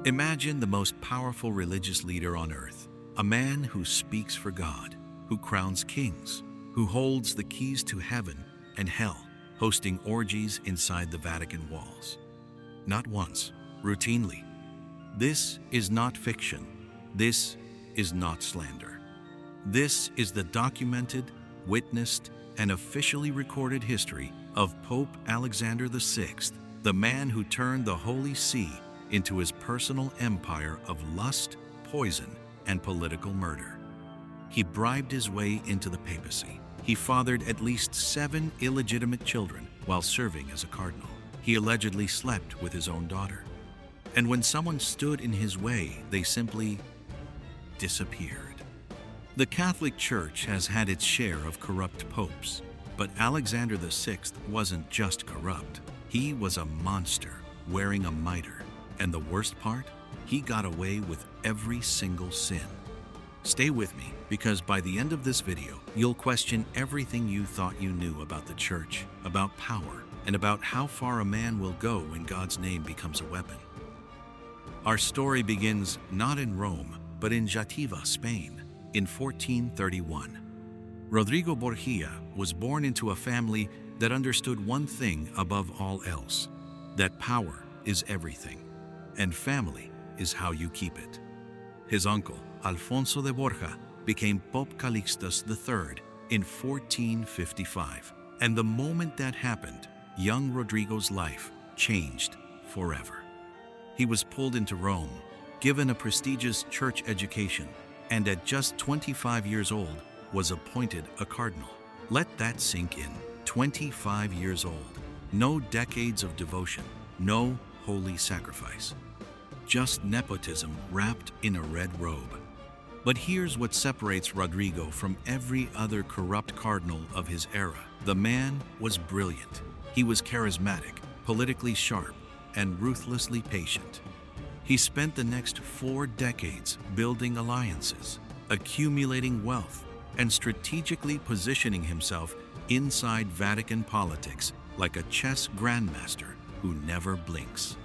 Imagine the most powerful religious leader on earth, a man who speaks for God, who crowns kings, who holds the keys to heaven and hell, hosting orgies inside the Vatican walls. Not once, routinely. This is not fiction. This is not slander. This is the documented, witnessed, and officially recorded history of Pope Alexander VI, the man who turned the Holy See into his personal empire of lust, poison, and political murder. He bribed his way into the papacy. He fathered at least 7 illegitimate children while serving as a cardinal. He allegedly slept with his own daughter. And when someone stood in his way, they simply disappeared. The Catholic Church has had its share of corrupt popes, but Alexander VI wasn't just corrupt. He was a monster wearing a mitre. And the worst part? He got away with every single sin. Stay with me, because by the end of this video, you'll question everything you thought you knew about the church, about power, and about how far a man will go when God's name becomes a weapon. Our story begins not in Rome, but in Jativa, Spain, in 1431. Rodrigo Borgia was born into a family that understood one thing above all else, that power is everything, and family is how you keep it. His uncle, Alfonso de Borgia, became Pope Calixtus III in 1455. And the moment that happened, young Rodrigo's life changed forever. He was pulled into Rome, given a prestigious church education, and at just 25 years old, was appointed a cardinal. Let that sink in. 25 years old. No decades of devotion. No holy sacrifice. Just nepotism wrapped in a red robe. But here's what separates Rodrigo from every other corrupt cardinal of his era. The man was brilliant. He was charismatic, politically sharp, and ruthlessly patient. He spent the next 4 decades building alliances, accumulating wealth, and strategically positioning himself inside Vatican politics like a chess grandmaster who never blinks.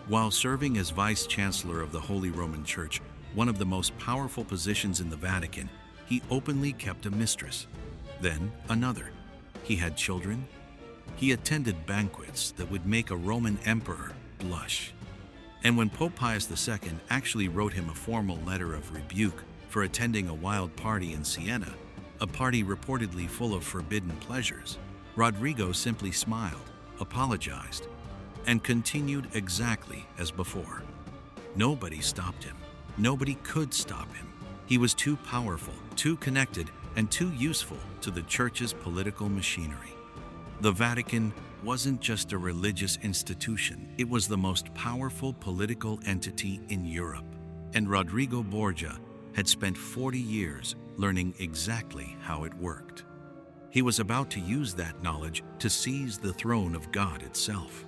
While serving as Vice-Chancellor of the Holy Roman Church, one of the most powerful positions in the Vatican, he openly kept a mistress, then another. He had children. He attended banquets that would make a Roman emperor blush. And when Pope Pius II actually wrote him a formal letter of rebuke for attending a wild party in Siena, a party reportedly full of forbidden pleasures, Rodrigo simply smiled, apologized, and continued exactly as before. Nobody stopped him. Nobody could stop him. He was too powerful, too connected, and too useful to the Church's political machinery. The Vatican wasn't just a religious institution, it was the most powerful political entity in Europe. And Rodrigo Borgia had spent 40 years learning exactly how it worked. He was about to use that knowledge to seize the throne of God itself.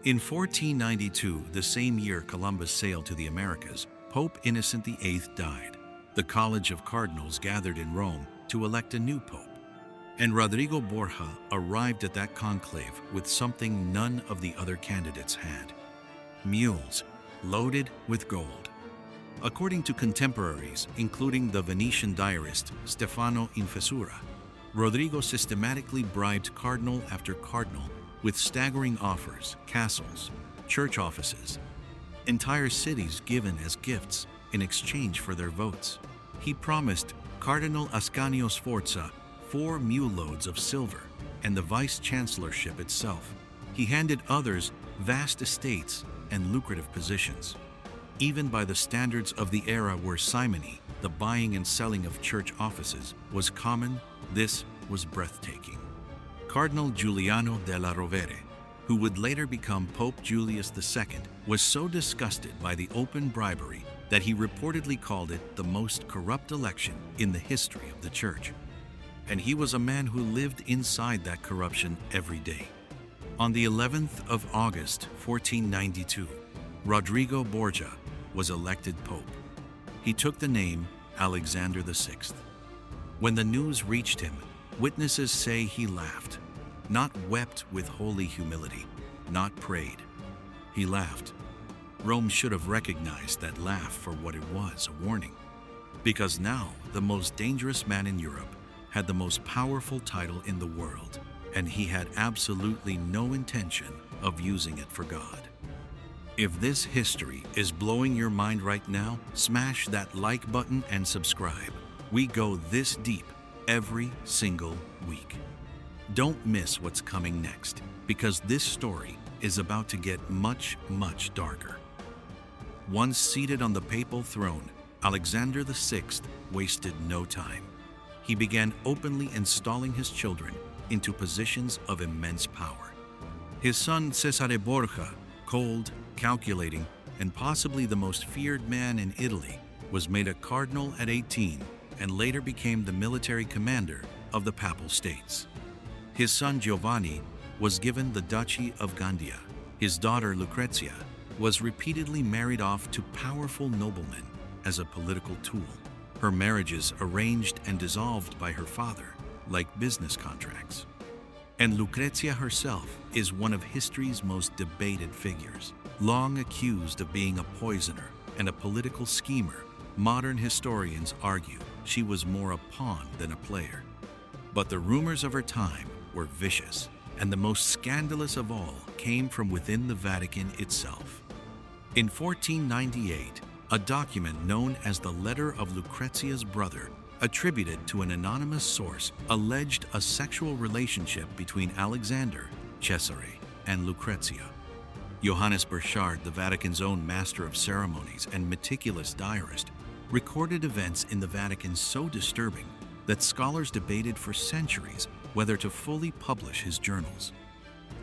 In 1492, the same year Columbus sailed to the Americas, Pope Innocent VIII died. The College of Cardinals gathered in Rome to elect a new pope. And Rodrigo Borgia arrived at that conclave with something none of the other candidates had: mules loaded with gold. According to contemporaries, including the Venetian diarist Stefano Infessura, Rodrigo systematically bribed cardinal after cardinal with staggering offers, castles, church offices, entire cities given as gifts in exchange for their votes. He promised Cardinal Ascanio Sforza 4 mule loads of silver and the vice-chancellorship itself. He handed others vast estates and lucrative positions. Even by the standards of the era where simony, the buying and selling of church offices, was common, this was breathtaking. Cardinal Giuliano della Rovere, who would later become Pope Julius II, was so disgusted by the open bribery that he reportedly called it the most corrupt election in the history of the Church. And he was a man who lived inside that corruption every day. On the 11th of August, 1492, Rodrigo Borgia was elected Pope. He took the name Alexander VI. When the news reached him, witnesses say he laughed, not wept with holy humility, not prayed. He laughed Rome should have recognized that laugh for what it was, a warning. Because now, the most dangerous man in Europe had the most powerful title in the world, and he had absolutely no intention of using it for God. If this history is blowing your mind right now, smash that like button and subscribe. We go this deep every single week. Don't miss what's coming next, because this story is about to get much, much darker. Once seated on the papal throne, Alexander VI wasted no time. He began openly installing his children into positions of immense power. His son Cesare Borgia, cold, calculating, and possibly the most feared man in Italy, was made a cardinal at 18 and later became the military commander of the Papal States. His son Giovanni was given the Duchy of Gandia. His daughter Lucrezia was repeatedly married off to powerful noblemen as a political tool. Her marriages arranged and dissolved by her father, like business contracts. And Lucrezia herself is one of history's most debated figures. Long accused of being a poisoner and a political schemer, modern historians argue she was more a pawn than a player. But the rumors of her time were vicious, and the most scandalous of all came from within the Vatican itself. In 1498, a document known as the Letter of Lucrezia's Brother, attributed to an anonymous source, alleged a sexual relationship between Alexander, Cesare, and Lucrezia. Johannes Burchard, the Vatican's own master of ceremonies and meticulous diarist, recorded events in the Vatican so disturbing that scholars debated for centuries whether to fully publish his journals.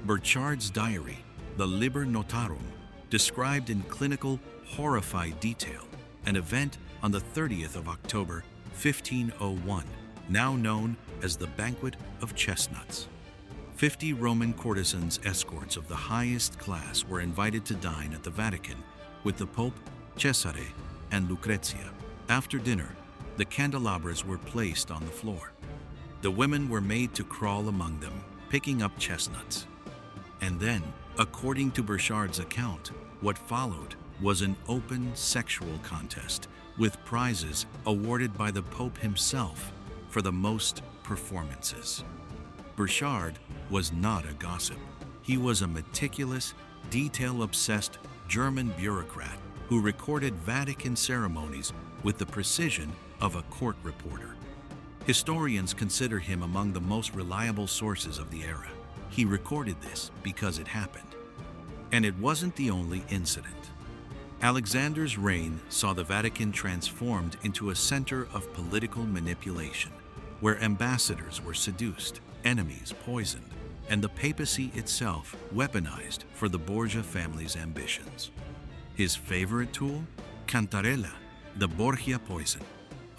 Burchard's diary, the Liber Notarum, described in clinical, horrified detail an event on the 30th of October, 1501, now known as the Banquet of Chestnuts. 50 Roman courtesans, escorts of the highest class, were invited to dine at the Vatican with the Pope, Cesare, and Lucrezia. After dinner, the candelabras were placed on the floor. The women were made to crawl among them, picking up chestnuts. And then, according to Burchard's account, what followed was an open sexual contest with prizes awarded by the Pope himself for the most performances. Burchard was not a gossip. He was a meticulous, detail-obsessed German bureaucrat who recorded Vatican ceremonies with the precision of a court reporter. Historians consider him among the most reliable sources of the era. He recorded this because it happened. And it wasn't the only incident. Alexander's reign saw the Vatican transformed into a center of political manipulation, where ambassadors were seduced, enemies poisoned, and the papacy itself weaponized for the Borgia family's ambitions. His favorite tool? Cantarella, the Borgia poison,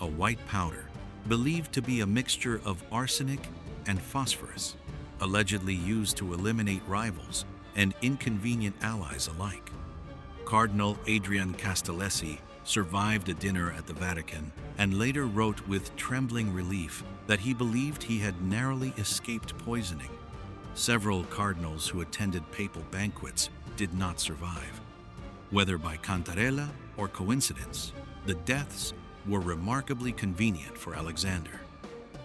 a white powder believed to be a mixture of arsenic and phosphorus, allegedly used to eliminate rivals and inconvenient allies alike. Cardinal Adrian Castellesi survived a dinner at the Vatican and later wrote with trembling relief that he believed he had narrowly escaped poisoning. Several cardinals who attended papal banquets did not survive. Whether by cantarella or coincidence, the deaths were remarkably convenient for Alexander.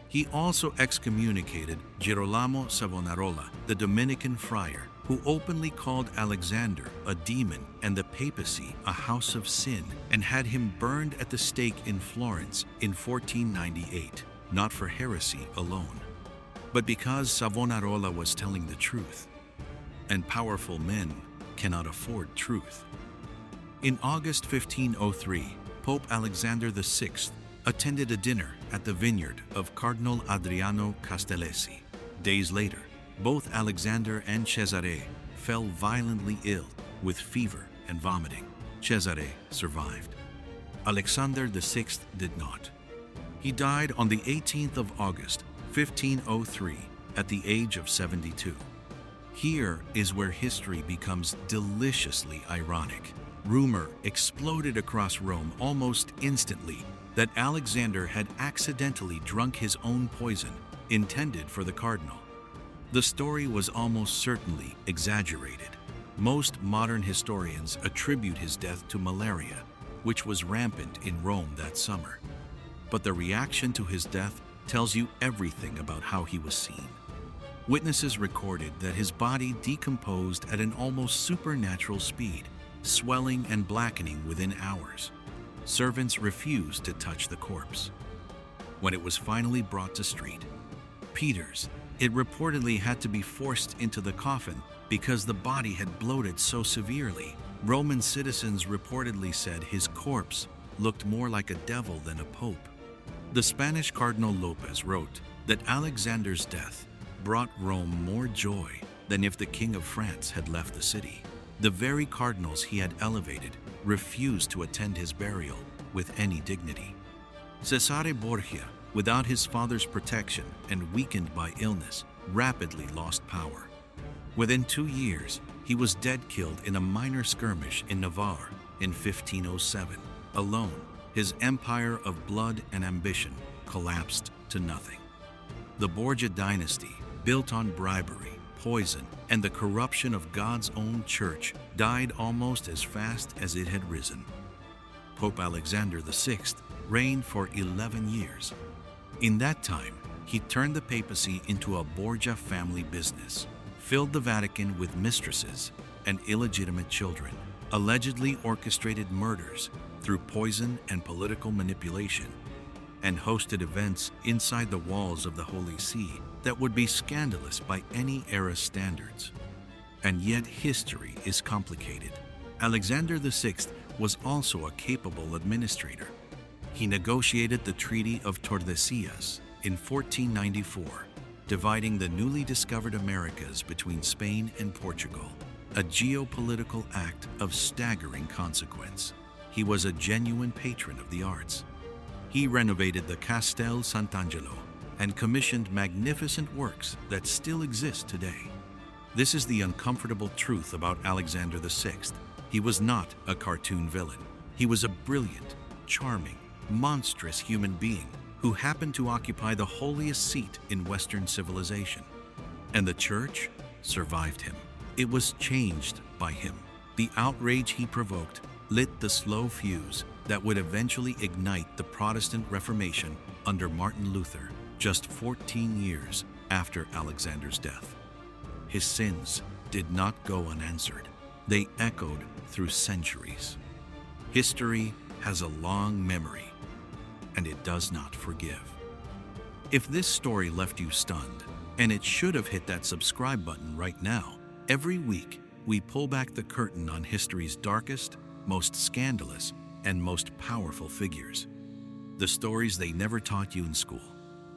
He also excommunicated Girolamo Savonarola, the Dominican friar, who openly called Alexander a demon and the papacy a house of sin, and had him burned at the stake in Florence in 1498, not for heresy alone, but because Savonarola was telling the truth, and powerful men cannot afford truth. In August 1503, Pope Alexander VI attended a dinner at the vineyard of Cardinal Adriano Castellesi. Days later, both Alexander and Cesare fell violently ill with fever and vomiting. Cesare survived. Alexander VI did not. He died on the 18th of August, 1503, at the age of 72. Here is where history becomes deliciously ironic. Rumor exploded across Rome almost instantly that Alexander had accidentally drunk his own poison intended for the cardinal. The story was almost certainly exaggerated, Most modern historians attribute his death to malaria, which was rampant in Rome that summer. But the reaction to his death tells you everything about how he was seen. Witnesses recorded that his body decomposed at an almost supernatural speed, swelling and blackening within hours. Servants refused to touch the corpse. When it was finally brought to street Peter's, it reportedly had to be forced into the coffin because the body had bloated so severely. Roman citizens reportedly said his corpse looked more like a devil than a pope. The Spanish Cardinal Lopez wrote that Alexander's death brought Rome more joy than if the King of France had left the city. The very cardinals he had elevated refused to attend his burial with any dignity. Cesare Borgia, without his father's protection and weakened by illness, rapidly lost power. Within 2 years, he was dead-killed in a minor skirmish in Navarre in 1507. Alone, his empire of blood and ambition collapsed to nothing. The Borgia dynasty, built on bribery, poison, and the corruption of God's own church, died almost as fast as it had risen. Pope Alexander VI reigned for 11 years. In that time, he turned the papacy into a Borgia family business, filled the Vatican with mistresses and illegitimate children, allegedly orchestrated murders through poison and political manipulation, and hosted events inside the walls of the Holy See that would be scandalous by any era's standards. And yet history is complicated. Alexander VI was also a capable administrator. He negotiated the Treaty of Tordesillas in 1494, dividing the newly discovered Americas between Spain and Portugal, a geopolitical act of staggering consequence. He was a genuine patron of the arts. He renovated the Castel Sant'Angelo and commissioned magnificent works that still exist today. This is the uncomfortable truth about Alexander VI. He was not a cartoon villain. He was a brilliant, charming, monstrous human being who happened to occupy the holiest seat in Western civilization. And the church survived him. It was changed by him. The outrage he provoked lit the slow fuse that would eventually ignite the Protestant Reformation under Martin Luther just 14 years after Alexander's death. His sins did not go unanswered. They echoed through centuries. History has a long memory, and it does not forgive. If this story left you stunned, and it should have hit that subscribe button right now, every week we pull back the curtain on history's darkest, most scandalous, and most powerful figures. The stories they never taught you in school.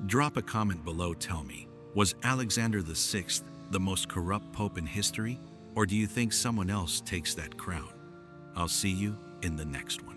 Drop a comment below. Tell me, was Alexander VI the most corrupt pope in history, or do you think someone else takes that crown? I'll see you in the next one.